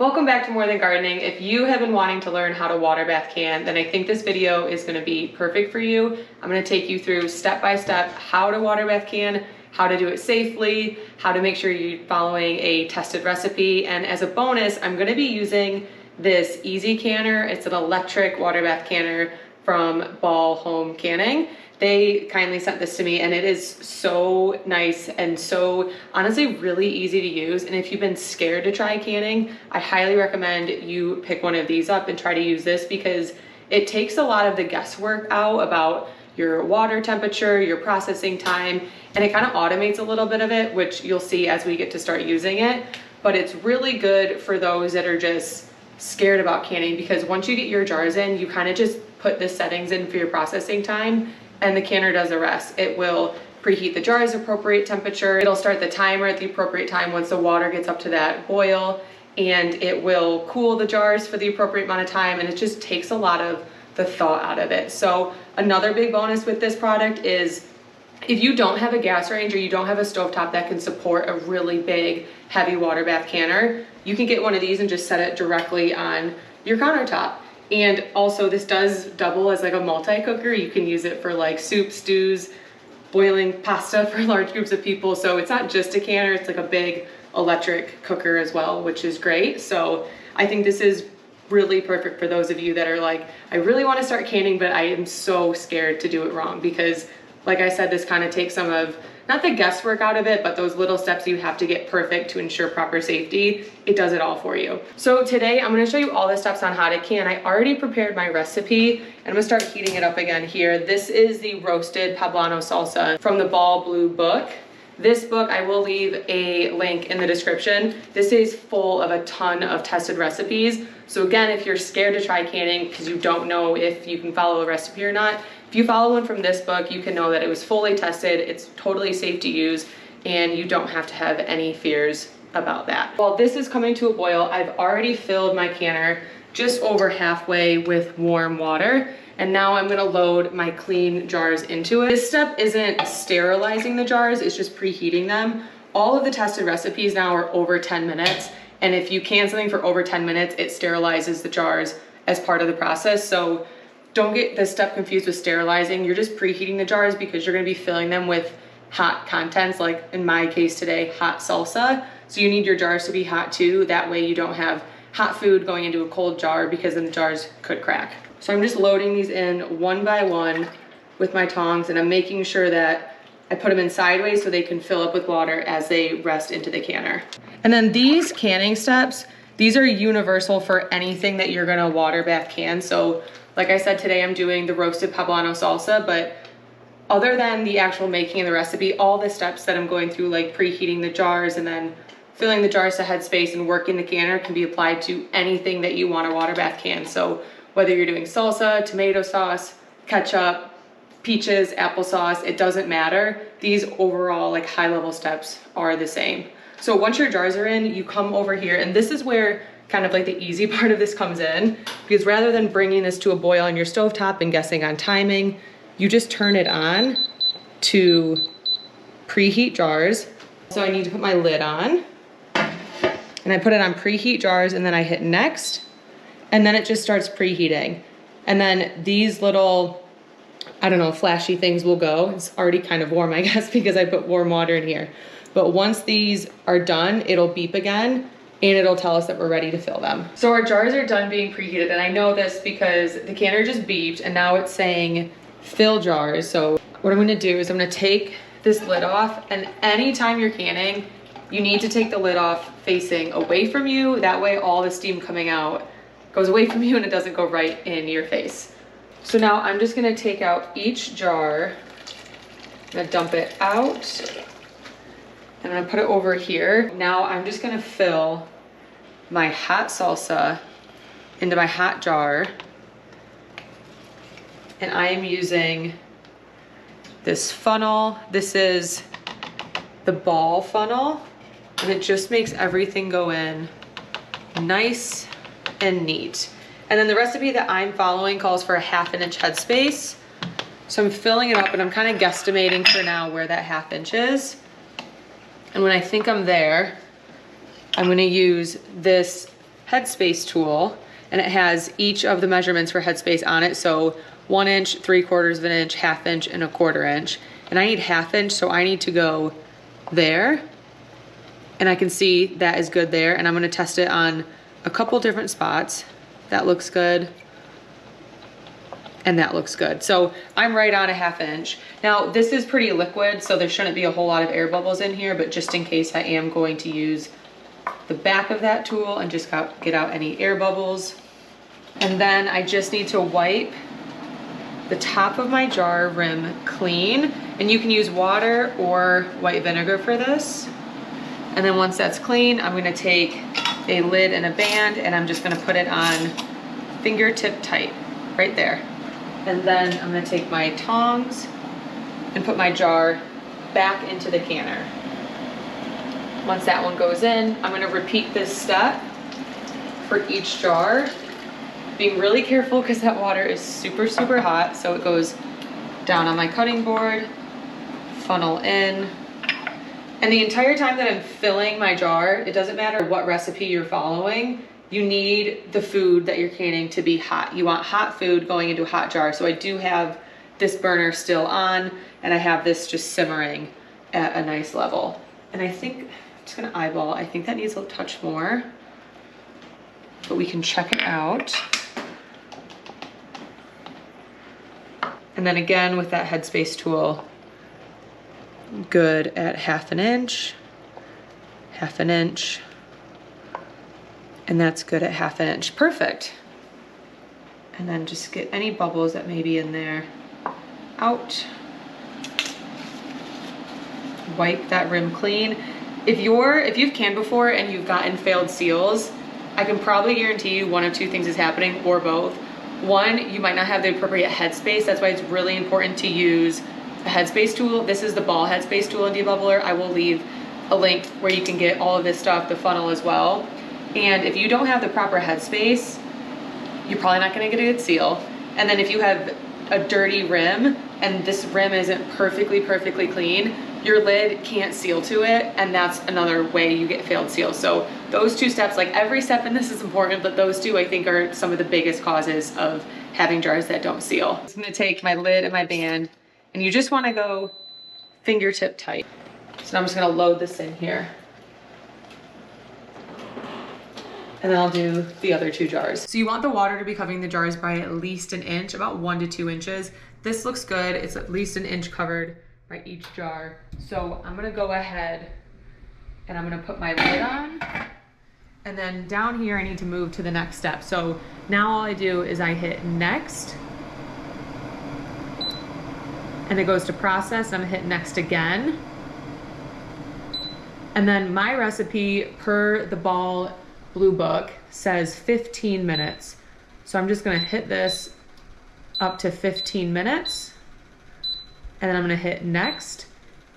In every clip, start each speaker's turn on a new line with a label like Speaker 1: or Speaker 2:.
Speaker 1: Welcome back to More Than Gardening. If you have been wanting to learn how to water bath can, then I think this video is going to be perfect for you. I'm going to take you through step by step how to water bath can, how to do it safely, how to make sure you're following a tested recipe, and as a bonus, I'm going to be using this easy canner. It's an electric water bath canner from Ball Home Canning. They kindly sent this to me and it is so nice and so honestly really easy to use. And if you've been scared to try canning, I highly recommend you pick one of these up and try to use this because it takes a lot of the guesswork out about your water temperature, your processing time, and it kind of automates a little bit of it, which you'll see as we get to start using it. But it's really good for those that are just scared about canning because once you get your jars in, you kind of just put the settings in for your processing time and the canner does the rest. It will preheat the jars appropriate temperature. It'll start the timer at the appropriate time once the water gets up to that boil, and it will cool the jars for the appropriate amount of time, and it just takes a lot of the thought out of it. So another big bonus with this product is if you don't have a gas range or you don't have a stovetop that can support a really big, heavy water bath canner, you can get one of these and just set it directly on your countertop. And also this does double as like a multi-cooker. You can use it for like soup, stews, boiling pasta for large groups of people. So it's not just a canner, it's like a big electric cooker as well, which is great. So I think this is really perfect for those of you that are like, I really want to start canning, but I am so scared to do it wrong because like I said, this kind of takes some of, not the guesswork out of it, but those little steps you have to get perfect to ensure proper safety. It does it all for you. So today I'm going to show you all the steps on how to can. I already prepared my recipe and I'm going to start heating it up again here. This is the roasted Poblano Salsa from the Ball Blue book. This book, I will leave a link in the description. This is full of a ton of tested recipes. So again, if you're scared to try canning because you don't know if you can follow a recipe or not, if you follow one from this book, you can know that it was fully tested, it's totally safe to use, and you don't have to have any fears about that. While this is coming to a boil, I've already filled my canner just over halfway with warm water, and now I'm gonna load my clean jars into it. This step isn't sterilizing the jars, it's just preheating them. All of the tested recipes now are over 10 minutes, and if you can something for over 10 minutes, it sterilizes the jars as part of the process. So don't get this step confused with sterilizing. You're just preheating the jars because you're gonna be filling them with hot contents, like in my case today, hot salsa. So you need your jars to be hot too. That way you don't have hot food going into a cold jar because then the jars could crack. So I'm just loading these in one by one with my tongs, and I'm making sure that I put them in sideways so they can fill up with water as they rest into the canner. And then these canning steps, these are universal for anything that you're gonna water bath can. So like I said, today I'm doing the roasted Poblano Salsa, but other than the actual making of the recipe, all the steps that I'm going through, like preheating the jars and then filling the jars to headspace and working the canner, can be applied to anything that you want a water bath can. So whether you're doing salsa, tomato sauce, ketchup, peaches, applesauce, it doesn't matter. These overall like high level steps are the same. So once your jars are in, you come over here, and this is where kind of like the easy part of this comes in, because rather than bringing this to a boil on your stovetop and guessing on timing, you just turn it on to preheat jars. So I need to put my lid on, and I put it on preheat jars, and then I hit next, and then it just starts preheating. And then these little, I don't know, flashy things will go. It's already kind of warm, I guess, because I put warm water in here. But once these are done, it'll beep again, and it'll tell us that we're ready to fill them. So our jars are done being preheated, and I know this because the canner just beeped and now it's saying fill jars. So what I'm gonna do is I'm gonna take this lid off, and anytime you're canning, you need to take the lid off facing away from you. That way all the steam coming out goes away from you and it doesn't go right in your face. So now I'm just gonna take out each jar, I'm gonna dump it out, I'm gonna put it over here. Now I'm just gonna fill my hot salsa into my hot jar. And I am using this funnel. This is the Ball funnel, and it just makes everything go in nice and neat. And then the recipe that I'm following calls for a 1/2 inch headspace. So I'm filling it up, and I'm kind of guesstimating for now where that 1/2 inch is. And when I think I'm there, I'm gonna use this headspace tool, and it has each of the measurements for headspace on it. So 1 inch, 3/4 of an inch, 1/2 inch, and 1/4 inch. And I need 1/2 inch, so I need to go there. And I can see that is good there. And I'm gonna test it on a couple different spots. That looks good. And that looks good. So I'm right on 1/2 inch. Now this is pretty liquid, so there shouldn't be a whole lot of air bubbles in here, but just in case, I am going to use the back of that tool and just get out any air bubbles. And then I just need to wipe the top of my jar rim clean, and you can use water or white vinegar for this. And then once that's clean, I'm gonna take a lid and a band, and I'm just gonna put it on fingertip tight, right there. And then I'm gonna take my tongs and put my jar back into the canner. Once that one goes in, I'm gonna repeat this step for each jar, being really careful because that water is super, super hot. So it goes down on my cutting board, funnel in. And the entire time that I'm filling my jar, it doesn't matter what recipe you're following, you need the food that you're canning to be hot. You want hot food going into a hot jar. So I do have this burner still on, and I have this just simmering at a nice level. And I think, I'm just gonna eyeball, I think that needs a touch more, but we can check it out. And then again, with that headspace tool, good at 1/2 inch, 1/2 inch, and that's good at 1/2 inch. Perfect. And then just get any bubbles that may be in there out. Wipe that rim clean. If you've canned before and you've gotten failed seals, I can probably guarantee you one of two things is happening, or both. One, you might not have the appropriate headspace. That's why it's really important to use a headspace tool. This is the ball headspace tool in debubbler. I will leave a link where you can get all of this stuff, the funnel as well. And if you don't have the proper headspace, you're probably not gonna get a good seal. And then if you have a dirty rim and this rim isn't perfectly clean, your lid can't seal to it, and that's another way you get failed seals. So those two steps, like every step in this is important, but those two I think are some of the biggest causes of having jars that don't seal. I'm just gonna take my lid and my band, and you just wanna go fingertip tight. So I'm just gonna load this in here. And then I'll do the other two jars. So you want the water to be covering the jars by at least an inch, about 1 to 2 inches. This looks good. It's at least an inch covered by each jar. So I'm gonna go ahead and I'm gonna put my lid on. And then down here, I need to move to the next step. So now all I do is I hit next, and it goes to process. I'm gonna hit next again. And then my recipe per the Ball Blue Book says 15 minutes. So I'm just gonna hit this up to 15 minutes. And then I'm gonna hit next.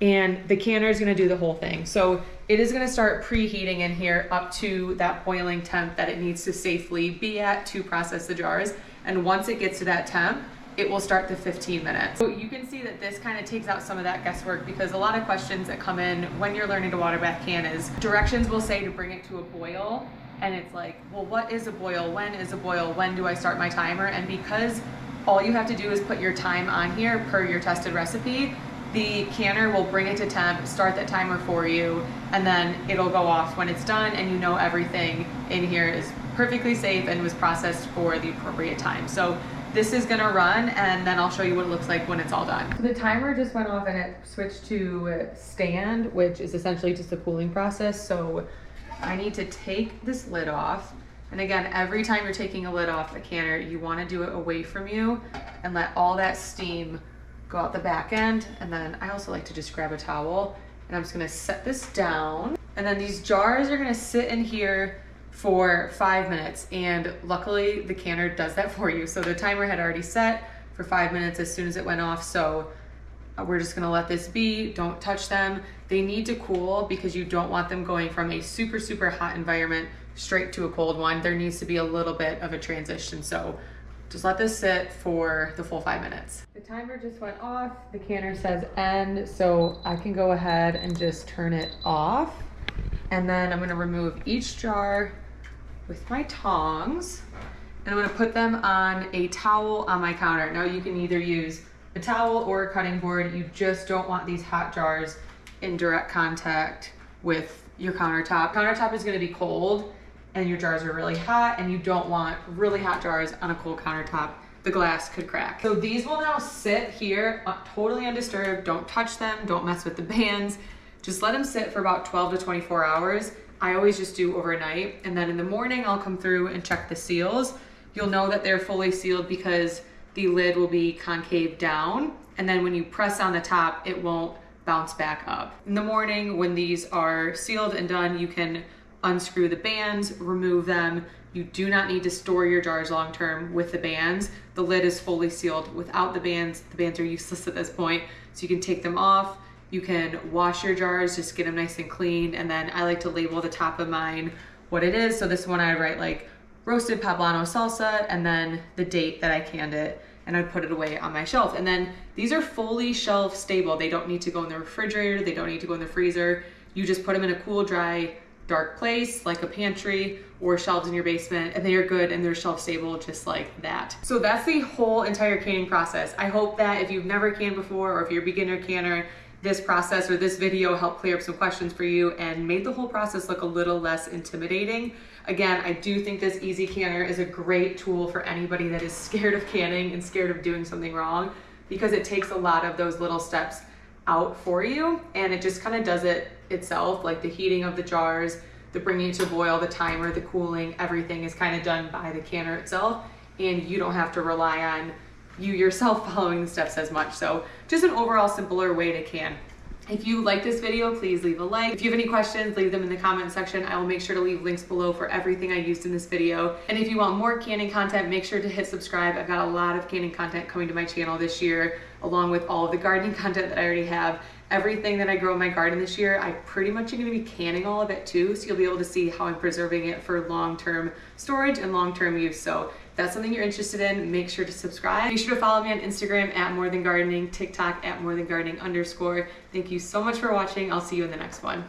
Speaker 1: And the canner is gonna do the whole thing. So it is gonna start preheating in here up to that boiling temp that it needs to safely be at to process the jars. And once it gets to that temp, it will start the 15 minutes. So you can see that this kind of takes out some of that guesswork, because a lot of questions that come in when you're learning to water bath can is directions will say to bring it to a boil. And it's like, well, what is a boil? When is a boil? When do I start my timer? And because all you have to do is put your time on here per your tested recipe, the canner will bring it to temp, start that timer for you, and then it'll go off when it's done, and you know everything in here is perfectly safe and was processed for the appropriate time. So this is gonna run, and then I'll show you what it looks like when it's all done. So the timer just went off and it switched to stand, which is essentially just a cooling process. So I need to take this lid off. And again, every time you're taking a lid off the canner, you wanna do it away from you and let all that steam go out the back end. And then I also like to just grab a towel, and I'm just gonna set this down. And then these jars are gonna sit in here for 5 minutes. And luckily the canner does that for you. So the timer had already set for 5 minutes as soon as it went off. So we're just gonna let this be, don't touch them. They need to cool because you don't want them going from a super hot environment straight to a cold one. There needs to be a little bit of a transition. So just let this sit for the full 5 minutes. The timer just went off. The canner says end, so I can go ahead and just turn it off. And then I'm gonna remove each jar with my tongs, and I'm gonna put them on a towel on my counter. Now you can either use a towel or a cutting board. You just don't want these hot jars in direct contact with your countertop. Countertop is gonna be cold and your jars are really hot, and you don't want really hot jars on a cold countertop. The glass could crack. So these will now sit here totally undisturbed. Don't touch them, don't mess with the bands. Just let them sit for about 12 to 24 hours. I always just do overnight, and then in the morning I'll come through and check the seals. You'll know that they're fully sealed because the lid will be concave down, and then when you press on the top, it won't bounce back up. In the morning, when these are sealed and done, you can unscrew the bands, remove them. You do not need to store your jars long term with the bands. The lid is fully sealed without the bands. The bands are useless at this point, so you can take them off. You can wash your jars, just get them nice and clean, and then I like to label the top of mine what it is. So this one I write like roasted Poblano Salsa, and then the date that I canned it, and I'd put it away on my shelf. And then these are fully shelf stable. They don't need to go in the refrigerator. They don't need to go in the freezer. You just put them in a cool, dry, dark place like a pantry or shelves in your basement, and they are good and they're shelf stable just like that. So that's the whole entire canning process. I hope that if you've never canned before, or if you're a beginner canner, this process or this video helped clear up some questions for you and made the whole process look a little less intimidating. Again, I do think this easy canner is a great tool for anybody that is scared of canning and scared of doing something wrong, because it takes a lot of those little steps out for you, and it just kind of does it itself. Like the heating of the jars, the bringing to boil, the timer, the cooling, everything is kind of done by the canner itself, and you don't have to rely on you yourself following the steps as much. So just an overall simpler way to can. If you like this video, please leave a like. If you have any questions, leave them in the comment section. I will make sure to leave links below for everything I used in this video. And if you want more canning content, make sure to hit subscribe. I've got a lot of canning content coming to my channel this year, along with all of the gardening content that I already have. Everything that I grow in my garden this year, I pretty much am gonna be canning all of it too, so you'll be able to see how I'm preserving it for long-term storage and long-term use. So if that's something you're interested in, make sure to subscribe. Be sure to follow me on Instagram at morethangardening, TikTok at morethangardening_. Thank you so much for watching. I'll see you in the next one.